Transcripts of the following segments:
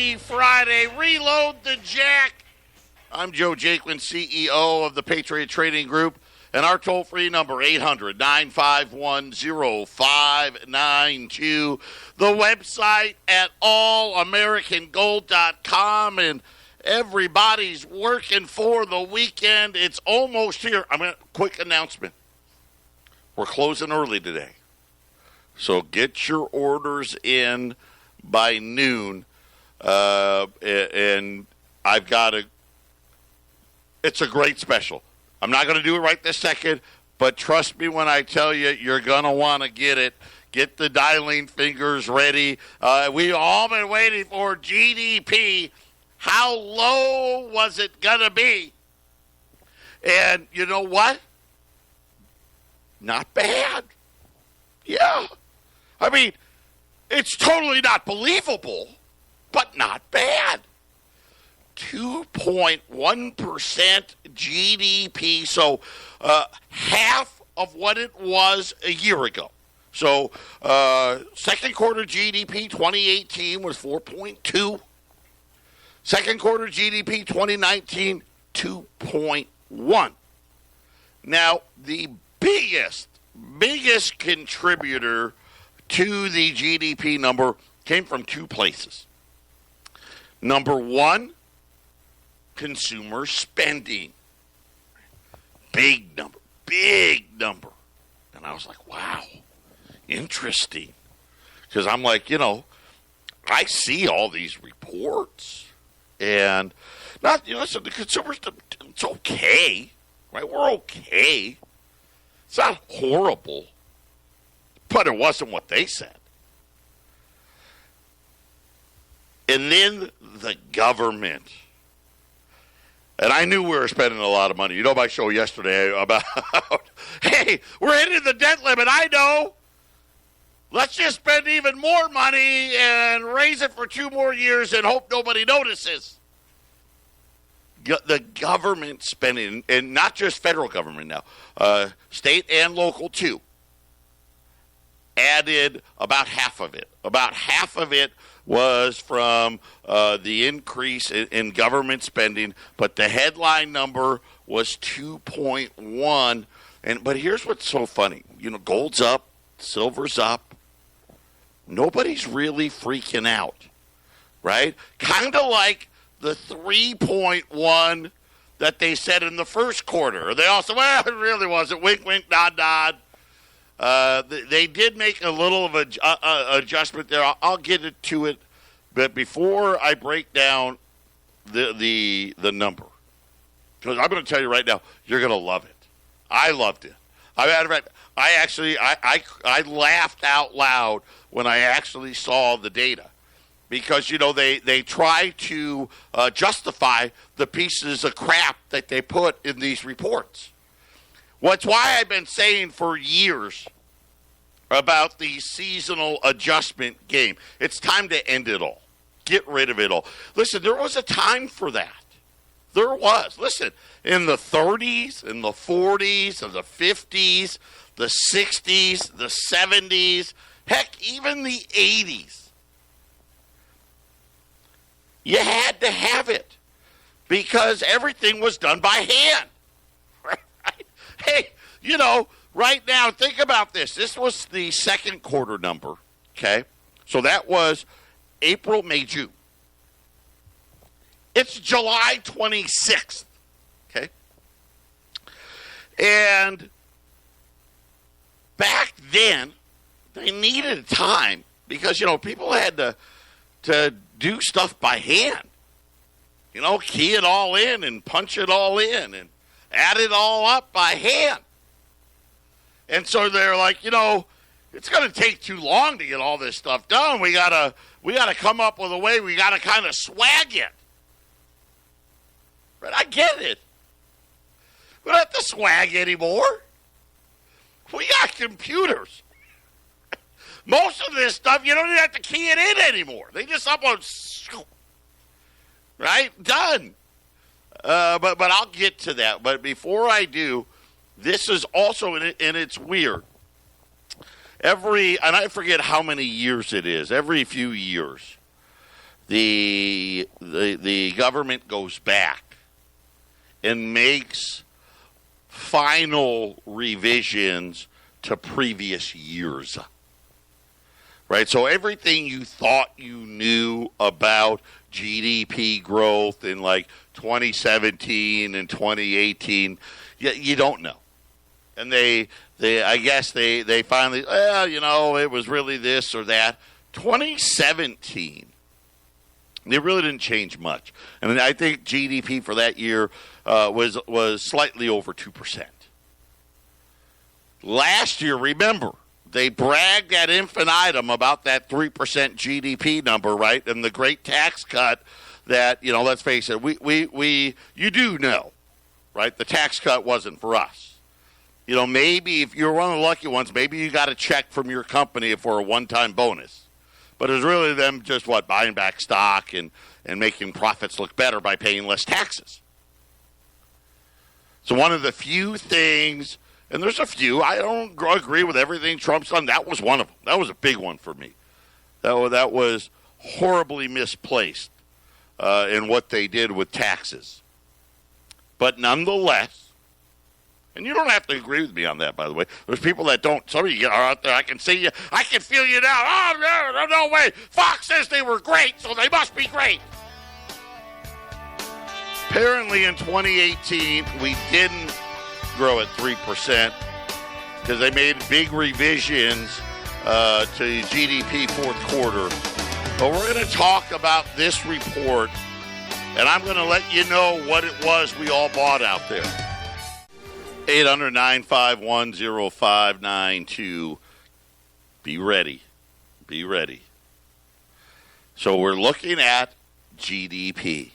Happy Friday. Reload the Jack. I'm Joe Jaquin, CEO of the Patriot Trading Group, and our toll-free number, 800-951-0592. The website at allamericangold.com, and everybody's working for the weekend. It's almost here. Quick announcement. We're closing early today. So get your orders in by noon, and I've got it's a great special. I'm not going to do it right this second, but trust me when I tell you, you're going to want to get it. Get the dialing fingers ready. We've all been waiting for GDP. How low was it going to be? And you know what? Not bad. Yeah. I mean, it's totally not believable, but not bad. 2.1% GDP, so half of what it was a year ago. So second quarter GDP 2018 was 4.2. Second quarter GDP 2019, 2.1. Now, the biggest contributor to the GDP number came from two places. Number one, consumer spending. Big number. And I was like, wow, interesting. Because I'm like, I see all these reports. And listen, the consumers, it's okay, right? We're okay. It's not horrible, but it wasn't what they said. And then the government. And I knew we were spending a lot of money. You know my show yesterday about, hey, we're hitting the debt limit. I know. Let's just spend even more money and raise it for 2 more years and hope nobody notices. The government spending, and not just federal government now, state and local too, added about half of it. About half of it was from the increase in government spending, but the headline number was 2.1. But here's what's so funny. Gold's up, silver's up. Nobody's really freaking out, right? Kind of like the 3.1 that they said in the first quarter. They all said, well, it really wasn't. Wink, wink, nod, nod. They did make a little of an adjustment there. I'll get to it, but before I break down the number, because I'm going to tell you right now, you're going to love it. I loved it. I laughed out loud when I actually saw the data, because they try to justify the pieces of crap that they put in these reports. What's why I've been saying for years about the seasonal adjustment game. It's time to end it all. Get rid of it all. Listen, there was a time for that. There was. Listen, in the 30s, in the 40s, in the 50s, the 60s, the 70s, heck, even the 80s. You had to have it because everything was done by hand. Hey, right now, think about this. This was the second quarter number, okay? So that was April, May, June. It's July 26th, okay? And back then, they needed time because, people had to do stuff by hand. Key it all in and punch it all in and add it all up by hand. And so they're like, it's going to take too long to get all this stuff done. We gotta come up with a way. We got to kind of swag it. But I get it. We don't have to swag anymore. We got computers. Most of this stuff, you don't even have to key it in anymore. They just upload, right? Done. But I'll get to that. But before I do, this is also, and it's weird. And I forget how many years it is, every few years, the government goes back and makes final revisions to previous years. Right? So everything you thought you knew about GDP growth in like 2017 and 2018, you don't know. And I guess they finally, it was really this or that. 2017, it really didn't change much. And I think GDP for that year was slightly over 2%. Last year, remember, they bragged ad infinitum about that 3% GDP number, right? And the great tax cut that, let's face it, you do know, right? The tax cut wasn't for us. Maybe if you're one of the lucky ones, maybe you got a check from your company for a one-time bonus. But it was really them just, buying back stock and making profits look better by paying less taxes. So one of the few things, and there's a few, I don't agree with everything Trump's done. That was one of them. That was a big one for me. That was horribly misplaced in what they did with taxes. But nonetheless, and you don't have to agree with me on that, by the way. There's people that don't. Some of you are out there. I can see you. I can feel you now. Oh, no way. Fox says they were great, so they must be great. Apparently in 2018, we didn't grow at 3% because they made big revisions to GDP fourth quarter. But we're going to talk about this report, and I'm going to let you know what it was we all bought out there. 800-951-0592. Be ready. Be ready. So we're looking at GDP.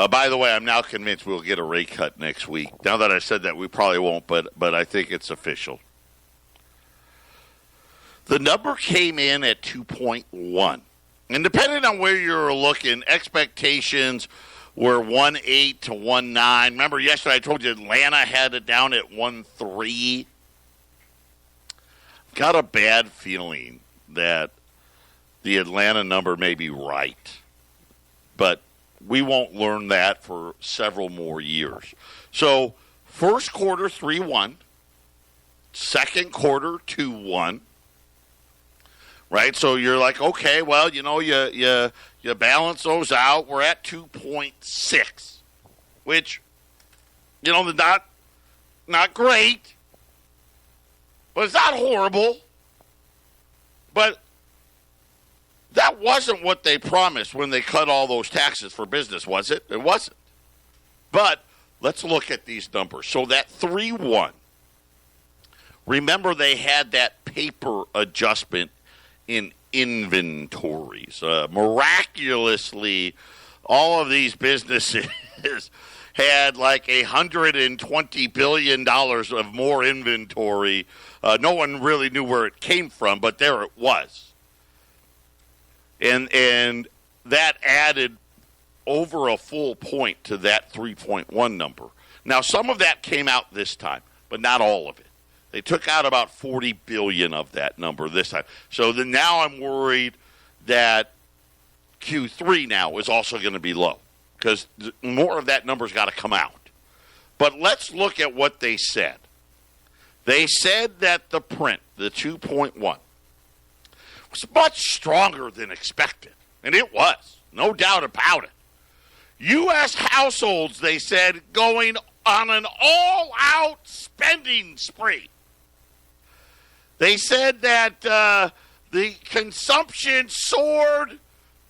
By the way, I'm now convinced we'll get a rate cut next week. Now that I said that, we probably won't, but I think it's official. The number came in at 2.1. And depending on where you're looking, expectations were 1.8 to 1.9. Remember yesterday I told you Atlanta had it down at 1.3. Got a bad feeling that the Atlanta number may be right. But we won't learn that for several more years. So first quarter 3.1. Second quarter 2.1. Right? So you're like, okay, well, you balance those out. We're at 2.6, which, not great, but it's not horrible. But that wasn't what they promised when they cut all those taxes for business, was it? It wasn't. But let's look at these numbers. So that 3.1, remember they had that paper adjustment in inventories. Miraculously, all of these businesses had like $120 billion of more inventory. No one really knew where it came from, but there it was. And that added over a full point to that 3.1 number. Now, some of that came out this time, but not all of it. They took out about $40 billion of that number this time. So now I'm worried that Q3 now is also going to be low because more of that number's got to come out. But let's look at what they said. They said that the print, the 2.1, was much stronger than expected. And it was, no doubt about it. U.S. households, they said, going on an all-out spending spree. They said that the consumption soared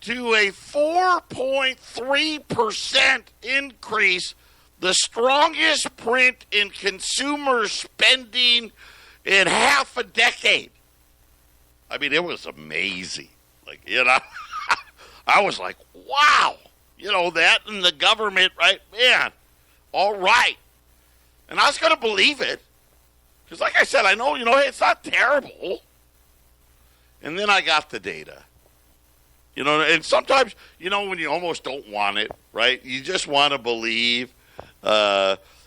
to a 4.3% increase, the strongest print in consumer spending in half a decade. I mean, it was amazing. I was like, wow. That and the government, right? Man, all right. And I was going to believe it. Because like I said, I know, hey, it's not terrible. And then I got the data. And sometimes, when you almost don't want it, right? You just want to believe.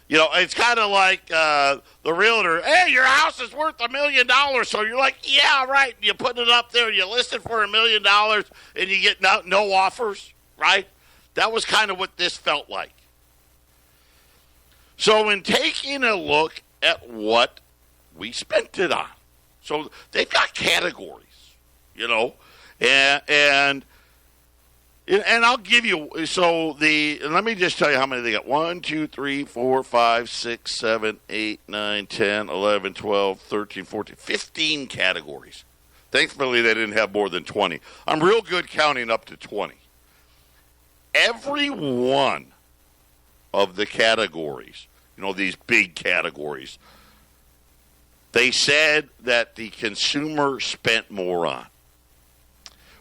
It's kind of like the realtor. Hey, your house is worth $1 million. So you're like, yeah, right. You put it up there, you list it for $1 million, and you get no offers, right? That was kind of what this felt like. So in taking a look at what we spent it on, so they've got categories, and I'll give you, let me just tell you how many they got. 1, 2, 3, 4, 5, 6, 7, 8, 9, 10, 11, 12, 13, 14, 15 categories. Thankfully, they didn't have more than 20. I'm real good counting up to 20. Every one of the categories, these big categories, they said that the consumer spent more on,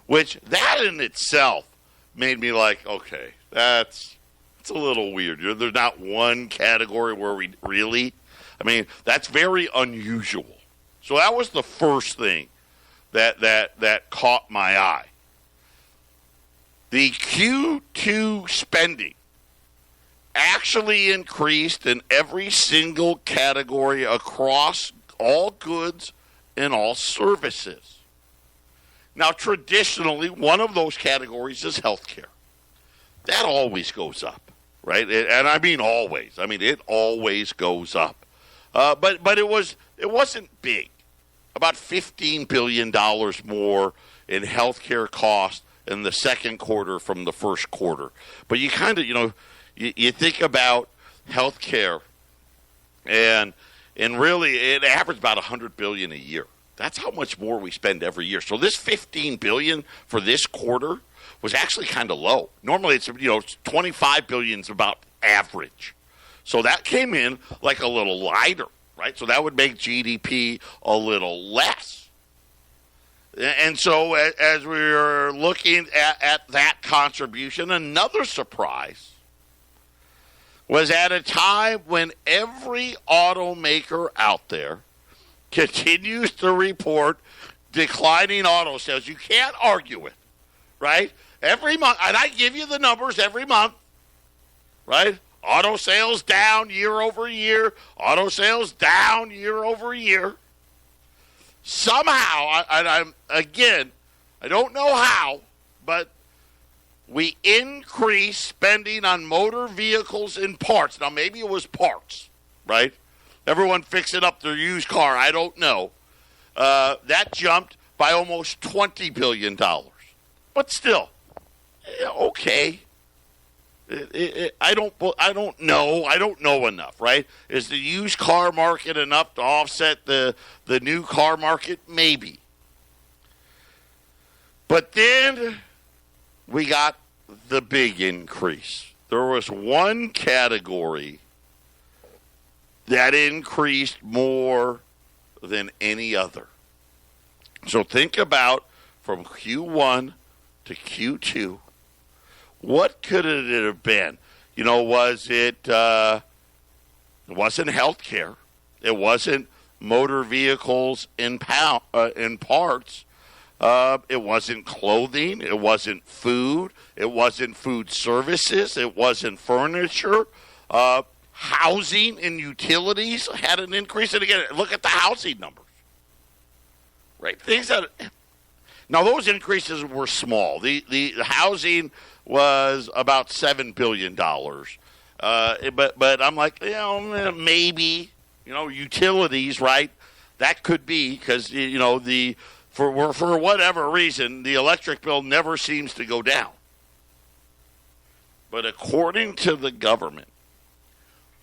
which that in itself made me like, okay, that's a little weird. There's not one category where we really, that's very unusual. So that was the first thing that caught my eye. The Q2 spending actually increased in every single category across all goods and all services. Now, traditionally, one of those categories is healthcare. That always goes up, right? And I mean always. It always goes up. But it wasn't big. About $15 billion more in healthcare costs in the second quarter from the first quarter. But you kind of, you think about healthcare, and really it averaged about $100 billion a year. That's how much more we spend every year. So this $15 billion for this quarter was actually kind of low. Normally it's $25 billion is about average. So that came in like a little lighter, right? So that would make GDP a little less. And so as we were looking at that contribution, another surprise was at a time when every automaker out there continues to report declining auto sales. You can't argue with, right? Every month, and I give you the numbers every month, right? Auto sales down year over year. Auto sales down year over year. Somehow, I don't know how, but we increased spending on motor vehicles and parts. Now, maybe it was parts, right? Everyone fixing up their used car. I don't know. That jumped by almost $20 billion. But still, okay. I don't know. I don't know enough, right? Is the used car market enough to offset the new car market? Maybe. But then we got the big increase. There was one category that increased more than any other. So think about from Q1 to Q2, what could it have been? Was it wasn't healthcare. It wasn't motor vehicles and parts. It wasn't clothing. It wasn't food. It wasn't food services. It wasn't furniture. Housing and utilities had an increase. And again, look at the housing numbers. Right? Now, those increases were small. The housing was about $7 billion. But I'm like, maybe, utilities, right? That could be because, for whatever reason, the electric bill never seems to go down. But according to the government,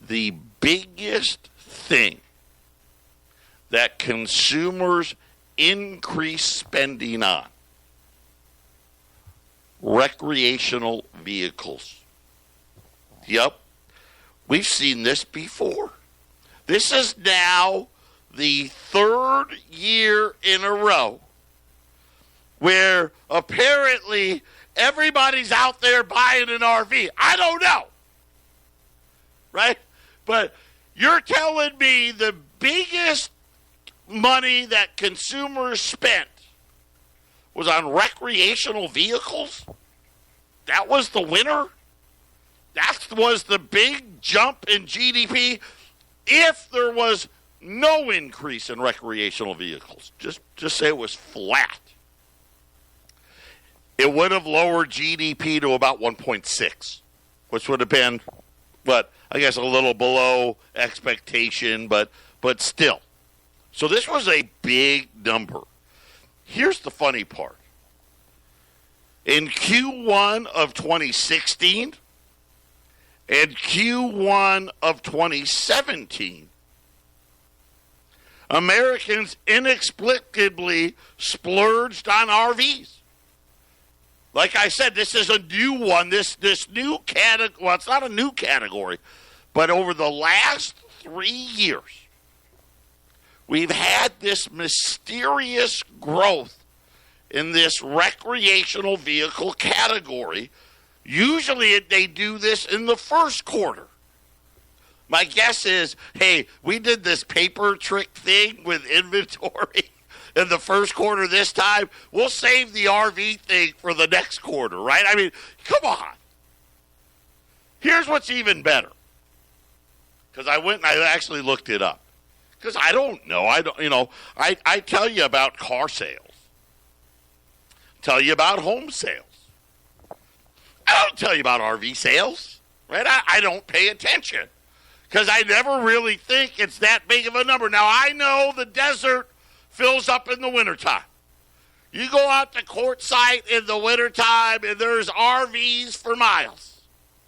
the biggest thing that consumers increase spending on, recreational vehicles. Yep, we've seen this before. This is now the third year in a row where apparently everybody's out there buying an RV. I don't know. Right? But you're telling me the biggest money that consumers spent was on recreational vehicles? That was the winner? That was the big jump in GDP if there was no increase in recreational vehicles. Just say it was flat. It would have lowered GDP to about 1.6, which would have been, I guess a little below expectation, but still. So this was a big number. Here's the funny part. In Q1 of 2016 and Q1 of 2017, Americans inexplicably splurged on RVs. Like I said, this is a new one. This new category, well, it's not a new category, but over the last 3 years, we've had this mysterious growth in this recreational vehicle category. Usually they do this in the first quarter. My guess is, hey, we did this paper trick thing with inventory in the first quarter this time. We'll save the RV thing for the next quarter, right? I mean, come on. Here's what's even better. Because I went and I actually looked it up. Because I don't know. I tell you about car sales. Tell you about home sales. I don't tell you about RV sales, right? I don't pay attention. Because I never really think it's that big of a number. Now, I know the desert fills up in the wintertime. You go out to Quartzsite in the wintertime, and there's RVs for miles.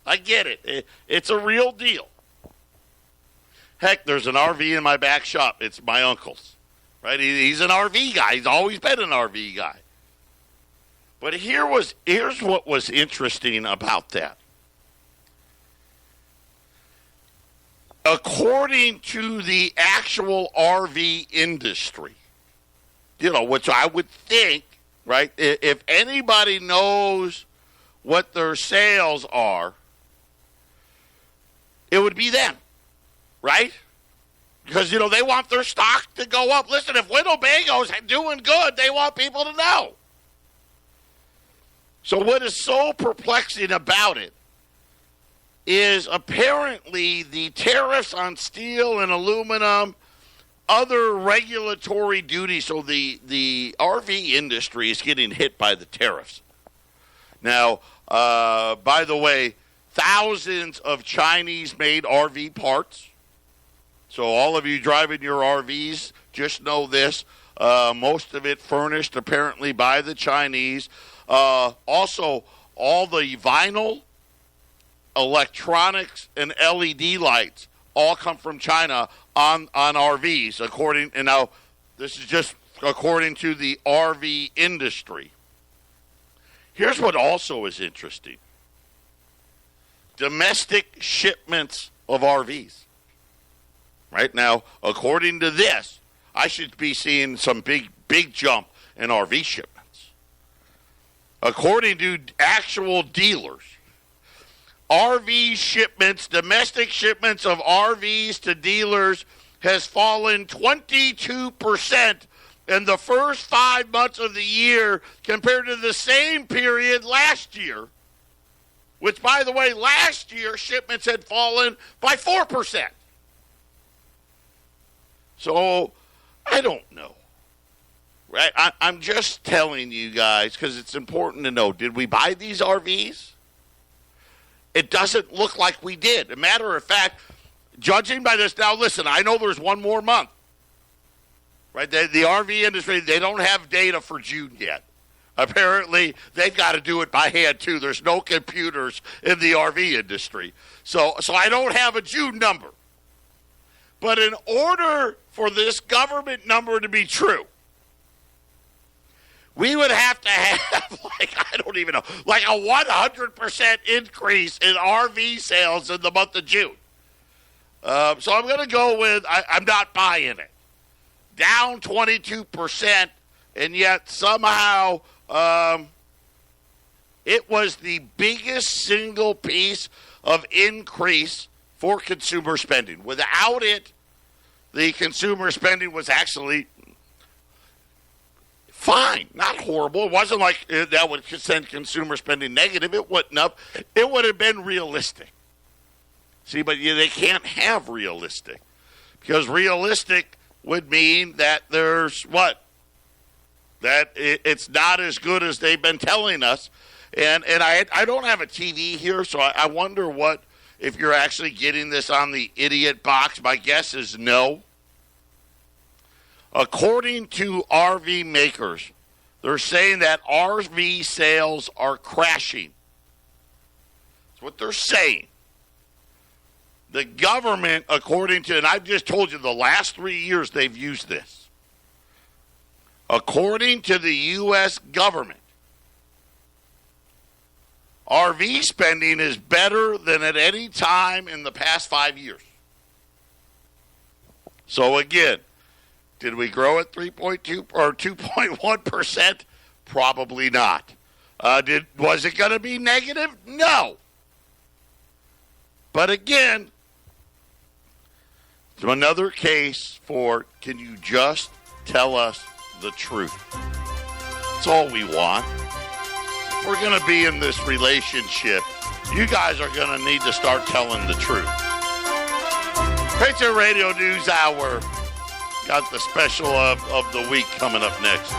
I get it. It's a real deal. Heck, there's an RV in my back shop. It's my uncle's, right? He's an RV guy. He's always been an RV guy. But here's what was interesting about that. According to the actual RV industry, which I would think, right, if anybody knows what their sales are, it would be them, right? Because, they want their stock to go up. Listen, if Winnebago's doing good, they want people to know. So what is so perplexing about it is apparently the tariffs on steel and aluminum, other regulatory duties. So the RV industry is getting hit by the tariffs. Now, by the way, thousands of Chinese-made RV parts. So all of you driving your RVs, just know this. Most of it furnished apparently by the Chinese. Also, all the vinyl, electronics, and LED lights all come from China on RVs, and now this is just according to the RV industry. Here's what also is interesting. Domestic shipments of RVs. Right now, according to this, I should be seeing some big jump in RV shipments. According to actual dealers, RV shipments, domestic shipments of RVs to dealers has fallen 22% in the first 5 months of the year compared to the same period last year, which, by the way, last year shipments had fallen by 4%. So, I don't know. Right? I'm just telling you guys because it's important to know. Did we buy these RVs? It doesn't look like we did. As a matter of fact, judging by this, now listen, I know there's one more month. Right? The RV industry, they don't have data for June yet. Apparently, they've got to do it by hand, too. There's no computers in the RV industry. So I don't have a June number. But in order for this government number to be true, we would have to have, I don't even know, a 100% increase in RV sales in the month of June. So I'm going to go with, I'm not buying it. Down 22%, and yet somehow it was the biggest single piece of increase for consumer spending. Without it, the consumer spending was actually fine, not horrible. It wasn't like that would send consumer spending negative. It wouldn't have. It would have been realistic. See, but they can't have realistic, because realistic would mean that there's what? That it's not as good as they've been telling us. And I don't have a TV here, so I wonder what, if you're actually getting this on the idiot box. My guess is no. According to RV makers, they're saying that RV sales are crashing. That's what they're saying. The government, according to, and I just told you the last 3 years they've used this. According to the U.S. government, RV spending is better than at any time in the past 5 years. So again, did we grow at 3.2 or 2.1%? Probably not. Was it going to be negative? No. But again, it's another case for, can you just tell us the truth? That's all we want. If we're going to be in this relationship, you guys are going to need to start telling the truth. Patriot Radio News Hour. Got the special of the week coming up next.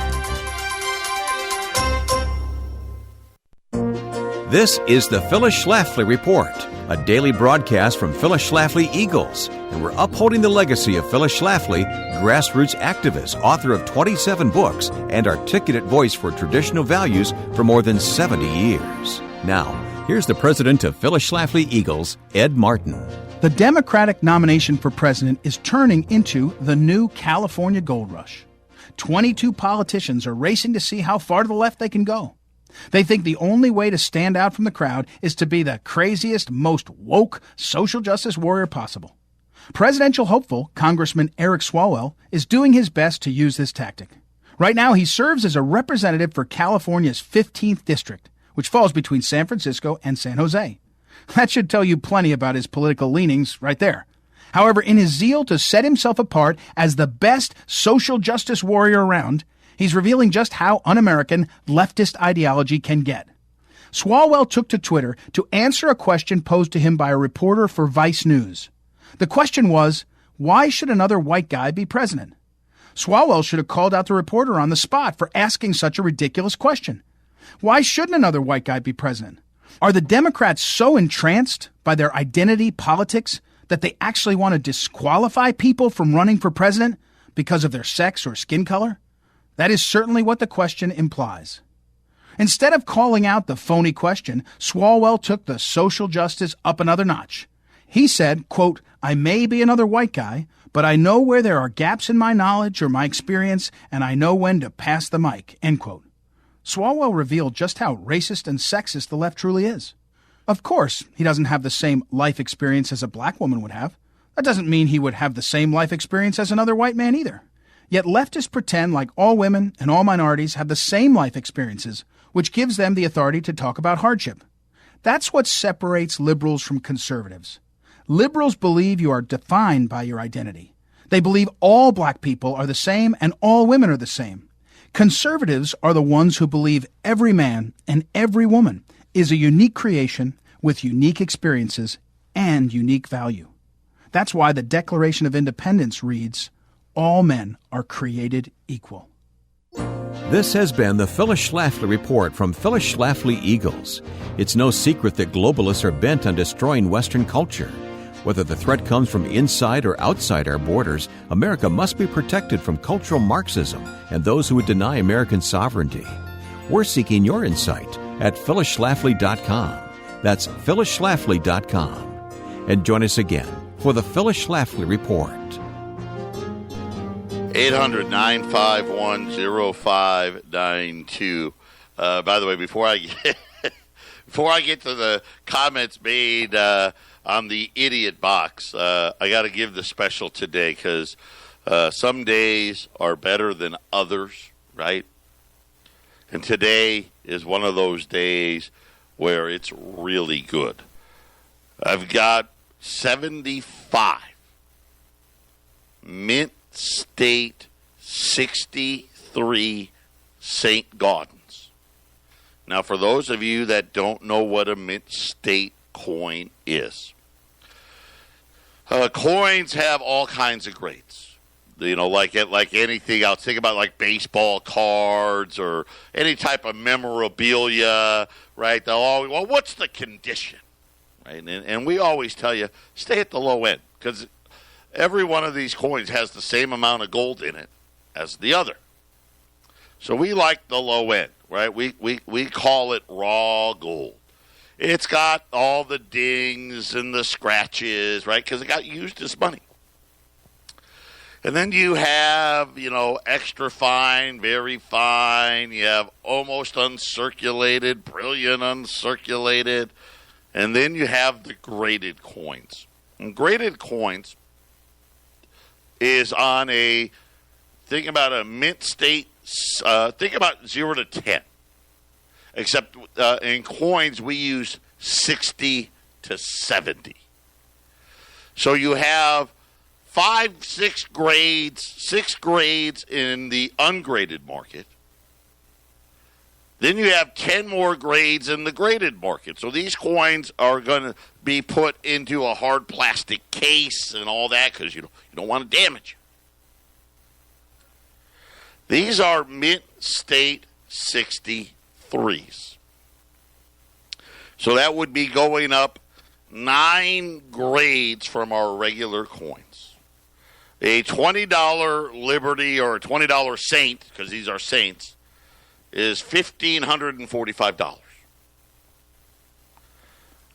This is the Phyllis Schlafly Report, a daily broadcast from Phyllis Schlafly Eagles, and we're upholding the legacy of Phyllis Schlafly, grassroots activist, author of 27 books, and articulate voice for traditional values for more than 70 years. Now, here's the president of Phyllis Schlafly Eagles, Ed Martin. The Democratic nomination for president is turning into the new California gold rush. 22 politicians are racing to see how far to the left they can go. They think the only way to stand out from the crowd is to be the craziest, most woke social justice warrior possible. Presidential hopeful Congressman Eric Swalwell is doing his best to use this tactic. Right now, he serves as a representative for California's 15th district, which falls between San Francisco and San Jose. That should tell you plenty about his political leanings right there. However, in his zeal to set himself apart as the best social justice warrior around, he's revealing just how un-American leftist ideology can get. Swalwell took to Twitter to answer a question posed to him by a reporter for Vice News. The question was, why should another white guy be president? Swalwell should have called out the reporter on the spot for asking such a ridiculous question. Why shouldn't another white guy be president? Are the Democrats so entranced by their identity politics that they actually want to disqualify people from running for president because of their sex or skin color? That is certainly what the question implies. Instead of calling out the phony question, Swalwell took the social justice up another notch. He said, quote, "I may be another white guy, but I know where there are gaps in my knowledge or my experience, and I know when to pass the mic," end quote. Swalwell revealed just how racist and sexist the left truly is. Of course, he doesn't have the same life experience as a black woman would have. That doesn't mean he would have the same life experience as another white man either. Yet leftists pretend like all women and all minorities have the same life experiences, which gives them the authority to talk about hardship. That's what separates liberals from conservatives. Liberals believe you are defined by your identity. They believe all black people are the same and all women are the same. Conservatives are the ones who believe every man and every woman is a unique creation with unique experiences and unique value. That's why the Declaration of Independence reads, "All men are created equal." This has been the Phyllis Schlafly Report from Phyllis Schlafly Eagles. It's no secret that globalists are bent on destroying Western culture. Whether the threat comes from inside or outside our borders, America must be protected from cultural Marxism and those who would deny American sovereignty. We're seeking your insight at phyllisschlafly.com. That's phyllisschlafly.com. And join us again for the Phyllis Schlafly Report. 800-951-0592. By the way, before I get to the comments made on the idiot box, I got to give the special today because some days are better than others, right? And today is one of those days where it's really good. I've got 75 Mint State 63 St. Gaudens. Now, for those of you that don't know what a mint state coin is, coins have all kinds of grades. You know, like anything else. Think about like baseball cards or any type of memorabilia, right? They'll always, well, what's the condition? Right? And we always tell you, stay at the low end, because every one of these coins has the same amount of gold in it as the other. So we like the low end, right? We call it raw gold. It's got all the dings and the scratches, right? Because it got used as money. And then you have, you know, extra fine, very fine. You have almost uncirculated, brilliant uncirculated. And then you have the graded coins. And graded coins is on a, think about a mint state, think about 0 to 10. Except in coins, we use 60 to 70. So you have 6 grades in the ungraded market. Then you have 10 more grades in the graded market. So these coins are going to be put into a hard plastic case and all that because you don't want to damage. These are mint state 63s. So that would be going up 9 grades from our regular coins. A $20 Liberty or a $20 Saint, because these are Saints, is $1,545.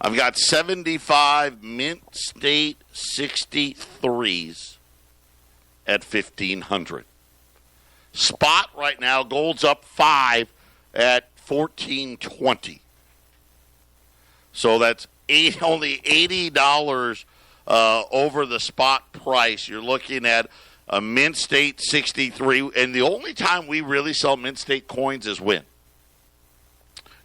I've got 75 mint state 63s at $1,500. Spot right now, gold's up 5 at $1,420. So that's only $80 over the spot price. You're looking at a mint state 63, and the only time we really sell mint state coins is when?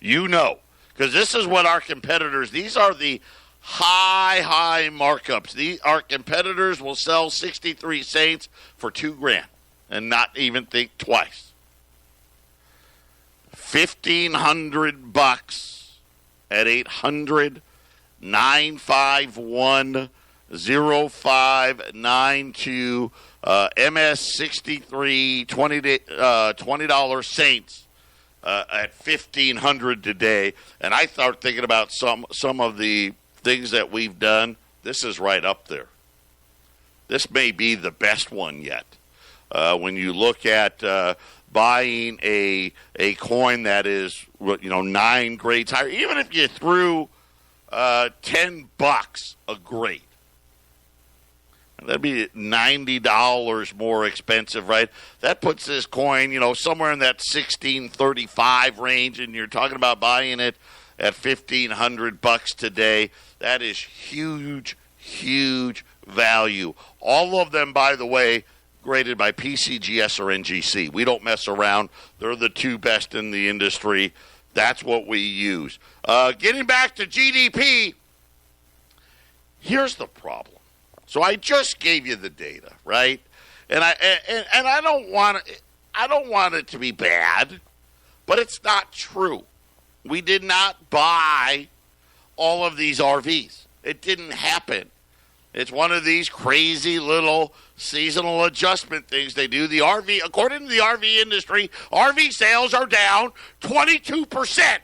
You know, because this is what our competitors, these are the high markups. Our competitors will sell 63 Saints for $2,000 and not even think twice. $1,500 at 800-951-0592. MS63 $20 Saints at $1,500 today. And I start thinking about some of the things that we've done. This is right up there. This may be the best one yet. When you look at buying a coin that is 9 grades higher, even if you threw $10 a grade, that'd be $90 more expensive, right? That puts this coin, somewhere in that $1,635 range, and you're talking about buying it at $1,500 today. That is huge value. All of them, by the way, graded by PCGS or NGC. We don't mess around. They're the 2 best in the industry. That's what we use. Getting back to GDP, here's the problem. So I just gave you the data, right? And I don't want it to be bad, but it's not true. We did not buy all of these RVs. It didn't happen. It's one of these crazy little seasonal adjustment things they do. The RV, according to the RV industry, RV sales are down 22%.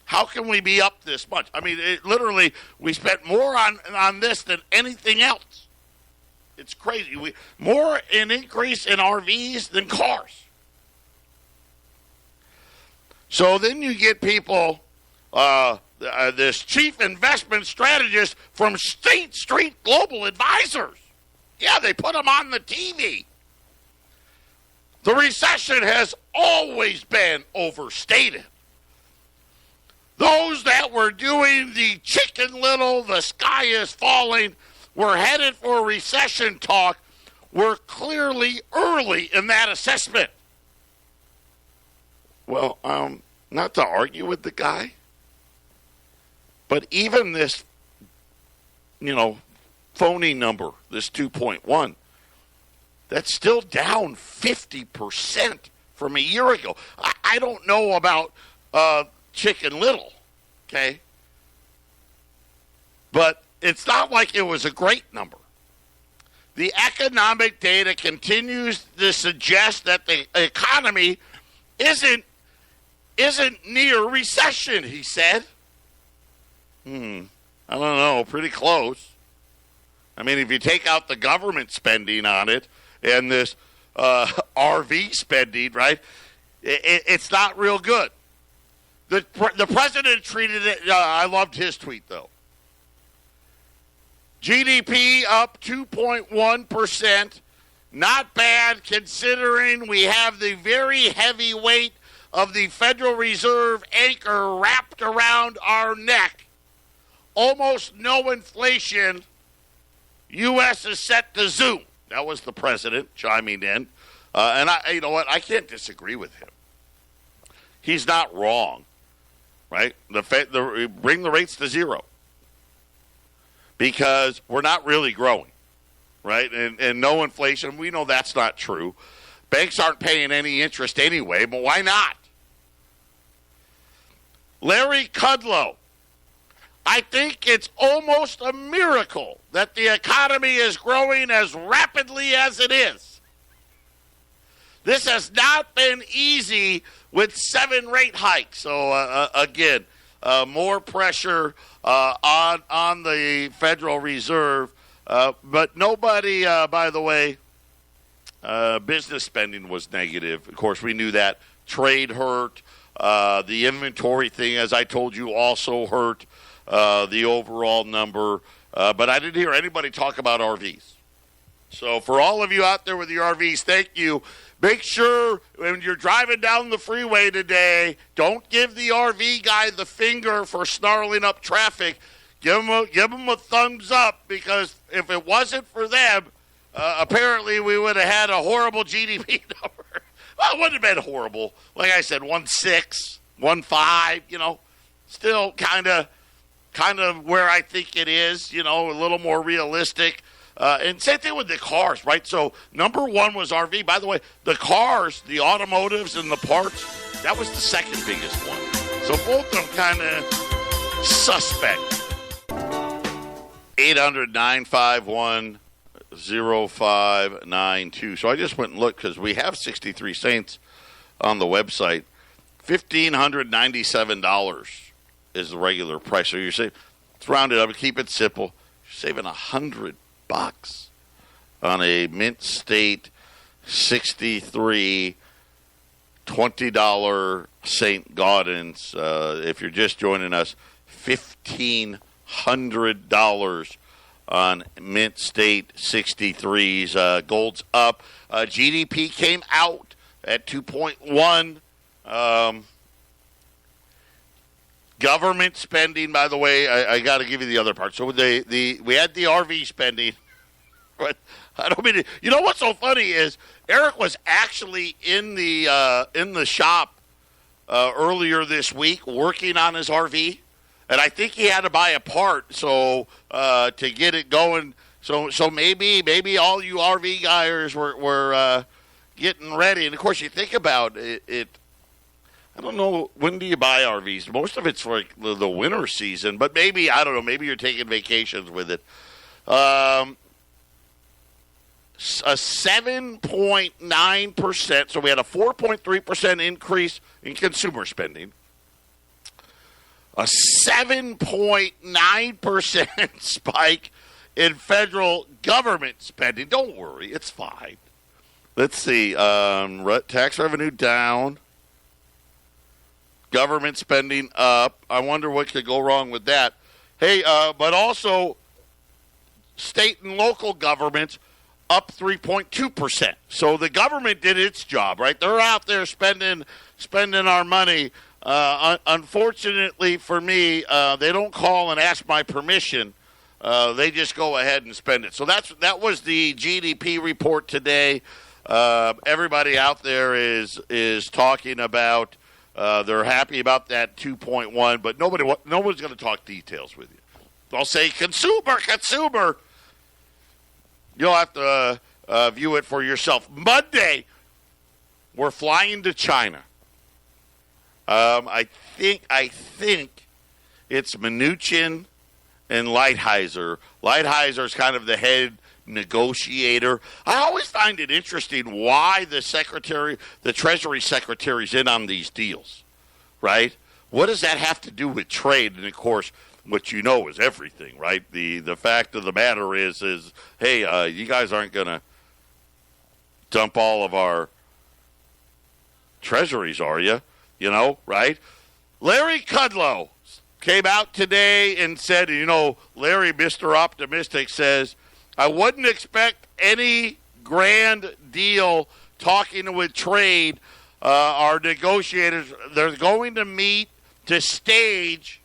How can we be up this much? I mean, literally, we spent more on this than anything else. It's crazy. More an increase in RVs than cars. So then you get people, this chief investment strategist from State Street Global Advisors. Yeah, they put them on the TV. The recession has always been overstated. Those that were doing the Chicken Little, the sky is falling, we're headed for recession talk, were clearly early in that assessment. Well, not to argue with the guy, but even this, phony number, this 2.1, That's still down 50% from a year ago. I don't know about Chicken Little, okay? But it's not like it was a great number. The economic data continues to suggest that the economy isn't near recession, he said. I don't know, pretty close. I mean, if you take out the government spending on it and this RV spending, right, it's not real good. The president treated it, I loved his tweet, though. GDP up 2.1%. Not bad considering we have the very heavy weight of the Federal Reserve anchor wrapped around our neck. Almost no inflation. U.S. is set to zoom. That was the president chiming in. And you know what? I can't disagree with him. He's not wrong, right? Bring the rates to zero because we're not really growing, right? And no inflation. We know that's not true. Banks aren't paying any interest anyway, but why not? Larry Kudlow. I think it's almost a miracle that the economy is growing as rapidly as it is. This has not been easy with 7 rate hikes. So, again, more pressure on the Federal Reserve. But nobody, by the way, business spending was negative. Of course, we knew that. Trade hurt. The inventory thing, as I told you, also hurt the overall number. But I didn't hear anybody talk about RVs. So for all of you out there with your RVs, thank you. Make sure when you're driving down the freeway today, don't give the RV guy the finger for snarling up traffic. Give him a thumbs up, because if it wasn't for them, apparently we would have had a horrible GDP number. Well, it wouldn't have been horrible. Like I said, 1.6, 1.5, still kind of where I think it is, a little more realistic. And same thing with the cars, right? So number one was RV. By the way, the cars, the automotives and the parts, that was the second biggest one. So both of them kind of suspect. 800-951-0592. So I just went and looked because we have 63 Saints on the website. $1,597 is the regular price. So you're saving, let's round it up and keep it simple. You're saving $100 on a Mint State 63 $20 St. Gaudens. If you're just joining us, $1,500 on Mint State 63s. Gold's up. GDP came out at 2.1. Government spending, by the way, I got to give you the other part. So we had the RV spending, but I don't mean to. You know what's so funny is Eric was actually in the shop earlier this week working on his RV, and I think he had to buy a part to get it going. So maybe all you RV guys were getting ready, and of course you think about it. I don't know, when do you buy RVs? Most of it's for the winter season, but maybe, I don't know, maybe you're taking vacations with it. A 7.9%, so we had a 4.3% increase in consumer spending. A 7.9% spike in federal government spending. Don't worry, it's fine. Let's see, tax revenue down. Government spending up. I wonder what could go wrong with that. Hey, but also state and local governments up 3.2%. So the government did its job, right? They're out there spending our money. Unfortunately for me, they don't call and ask my permission. They just go ahead and spend it. So that was the GDP report today. Everybody out there is talking about. They're happy about that 2.1, but nobody's going to talk details with you. They'll say consumer. You'll have to view it for yourself. Monday, we're flying to China. I think it's Mnuchin and Lighthizer. Lighthizer is kind of the head negotiator. I always find it interesting why the Treasury Secretary's in on these deals, right? What does that have to do with trade? And, of course, what you know is everything, right? The fact of the matter is hey, you guys aren't going to dump all of our treasuries, are you? You know, right? Larry Kudlow came out today and said, Larry, Mr. Optimistic, says, I wouldn't expect any grand deal talking with trade. Our negotiators, they're going to meet to stage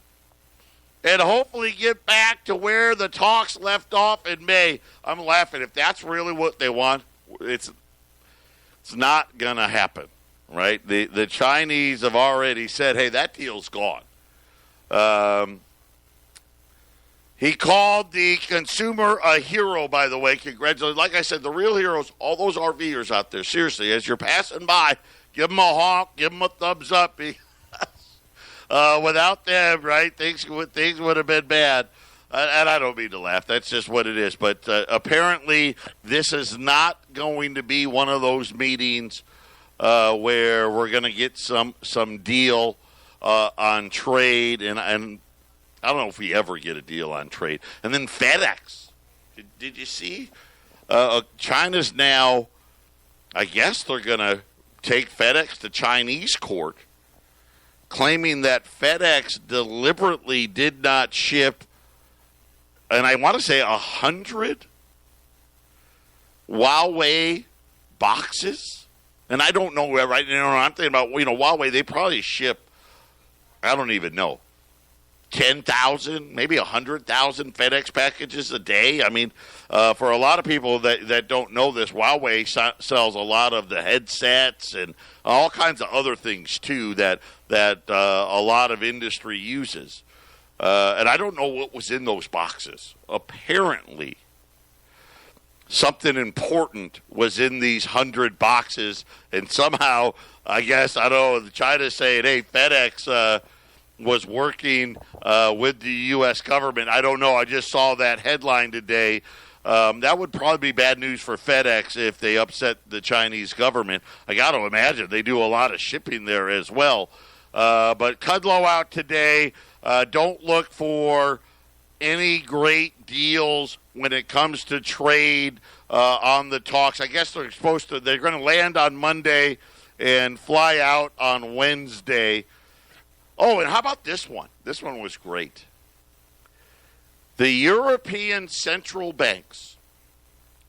and hopefully get back to where the talks left off in May. I'm laughing. If that's really what they want, it's not going to happen, right? The Chinese have already said, hey, that deal's gone. He called the consumer a hero, by the way. Congratulations. Like I said, the real heroes, all those RVers out there, seriously, as you're passing by, give them a honk, give them a thumbs up. Because, without them, right, things would have been bad. And I don't mean to laugh. That's just what it is. But apparently this is not going to be one of those meetings where we're going to get some deal on trade. And I don't know if we ever get a deal on trade. And then FedEx. Did you see? China's now, I guess they're going to take FedEx to Chinese court, claiming that FedEx deliberately did not ship, and I want to say 100 Huawei boxes. And I don't know, right? I'm thinking about, Huawei, they probably ship, I don't even know, 10,000, maybe 100,000 FedEx packages a day. I mean, for a lot of people that don't know this, Huawei sells a lot of the headsets and all kinds of other things, too, that a lot of industry uses. And I don't know what was in those boxes. Apparently, something important was in these 100 boxes, and somehow, I guess, I don't know, China's saying, hey, FedEx was working with the U.S. government. I don't know. I just saw that headline today. That would probably be bad news for FedEx if they upset the Chinese government. I got to imagine they do a lot of shipping there as well. But Kudlow out today. Don't look for any great deals when it comes to trade on the talks. I guess they're going to land on Monday and fly out on Wednesday. Oh, and how about this one? This one was great. The European central banks,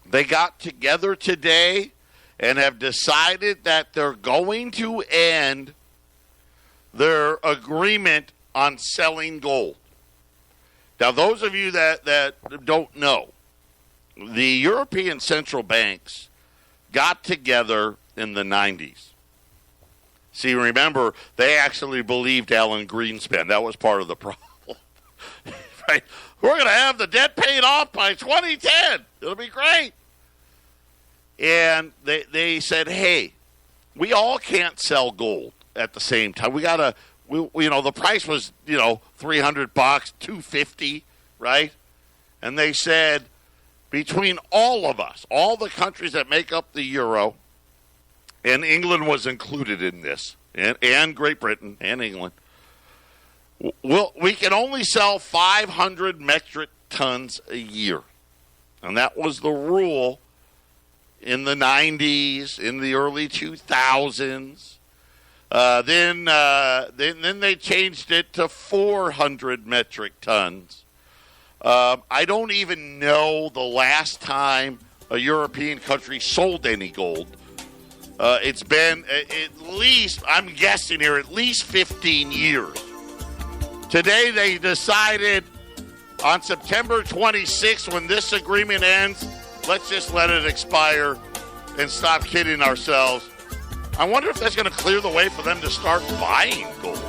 they got together today and have decided that they're going to end their agreement on selling gold. Now, those of you that don't know, the European central banks got together in the 90s. See, remember, they actually believed Alan Greenspan. That was part of the problem. Right? We're going to have the debt paid off by 2010. It'll be great. And they said, hey, we all can't sell gold at the same time. We got to, the price was, $300, $250, right? And they said, between all of us, all the countries that make up the euro, and England was included in this, and Great Britain and England, we can only sell 500 metric tons a year. And that was the rule in the 90s, in the early 2000s. Then they changed it to 400 metric tons. I don't even know the last time a European country sold any gold. It's been at least, I'm guessing here, at least 15 years. Today they decided on September 26th, when this agreement ends, let's just let it expire and stop kidding ourselves. I wonder if that's going to clear the way for them to start buying gold.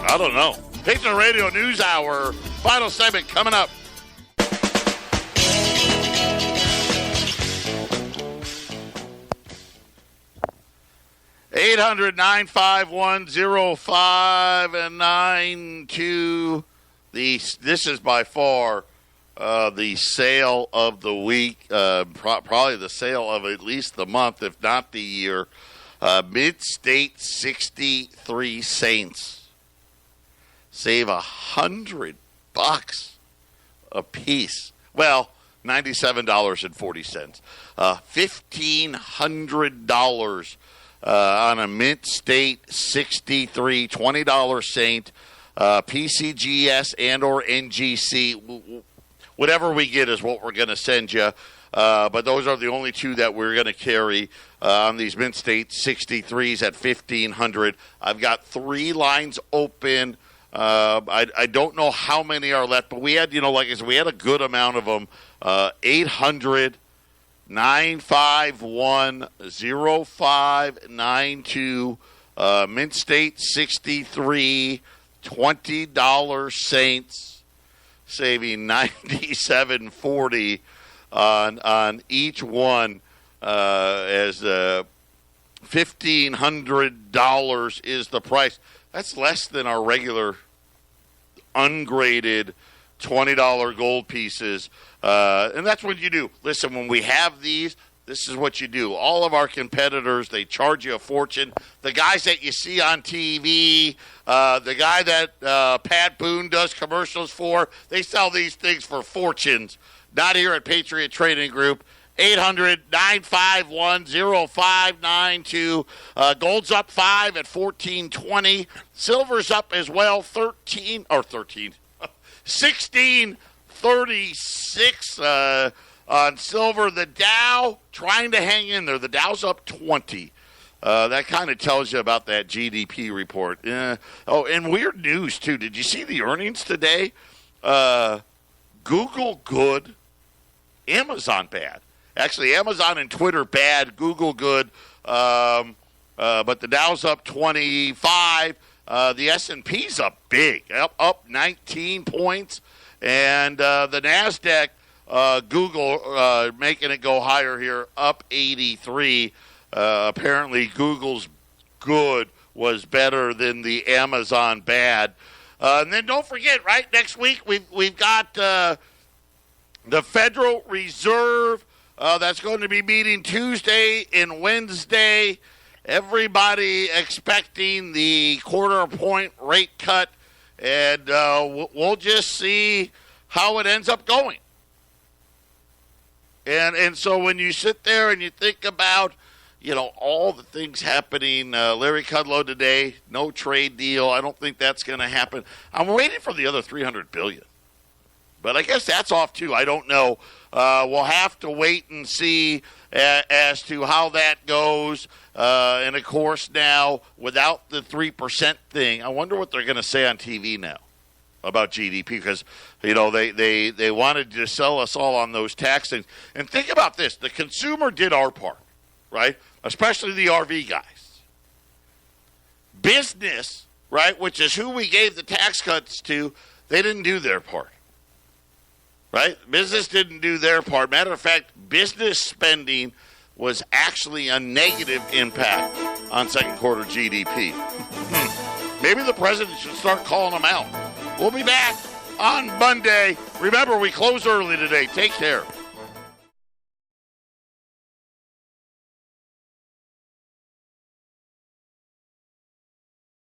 I don't know. Patriot Radio News Hour, final segment coming up. 800-951-0592. This is by far the sale of the week, probably the sale of at least the month, if not the year. Mid-State 63 Saints save $100 a piece. Well, $97.40. $1,500 on a Mid-State 63 $20 Saint, PCGS and or NGC. Whatever we get is what we're going to send you. But those are the only two that we're going to carry on these Mid-State 63s at $1,500. I've got 3 lines open. I don't know how many are left, but we had, like I said, we had a good amount of them. 800-951-0592. Mid-State 63 $20 Saints, saving $97.40 on each one, as $1,500 is the price. That's less than our regular ungraded $20 gold pieces. And that's what you do. Listen, when we have these, this is what you do. All of our competitors, they charge you a fortune. The guys that you see on TV, the guy that Pat Boone does commercials for, they sell these things for fortunes. Not here at Patriot Trading Group. 800-951-0592. Gold's up 5 at $14.20. Silver's up as well, 16.36 on silver. The Dow trying to hang in there. The Dow's up 20. That kind of tells you about that GDP report. Oh, and weird news, too. Did you see the earnings today? Google good, Amazon bad. Actually, Amazon and Twitter bad, Google good, but the Dow's up 25. The S&P's up big, up 19 points. And the NASDAQ, Google making it go higher here, up 83. Apparently, Google's good was better than the Amazon bad. And then don't forget, right, next week we've got the Federal Reserve. That's going to be meeting Tuesday and Wednesday. Everybody expecting the quarter-point rate cut, and we'll just see how it ends up going. And so when you sit there and you think about, all the things happening, Larry Kudlow today, no trade deal. I don't think that's going to happen. I'm waiting for the other $300 billion. But I guess that's off, too. I don't know. We'll have to wait and see as to how that goes. And, of course, now, without the 3% thing, I wonder what they're going to say on TV now about GDP. Because, they wanted to sell us all on those tax things. And think about this. The consumer did our part, right? Especially the RV guys. Business, right, which is who we gave the tax cuts to, they didn't do their part. Right? Business didn't do their part. Matter of fact, business spending was actually a negative impact on second quarter GDP. Maybe the president should start calling them out. We'll be back on Monday. Remember, we close early today. Take care.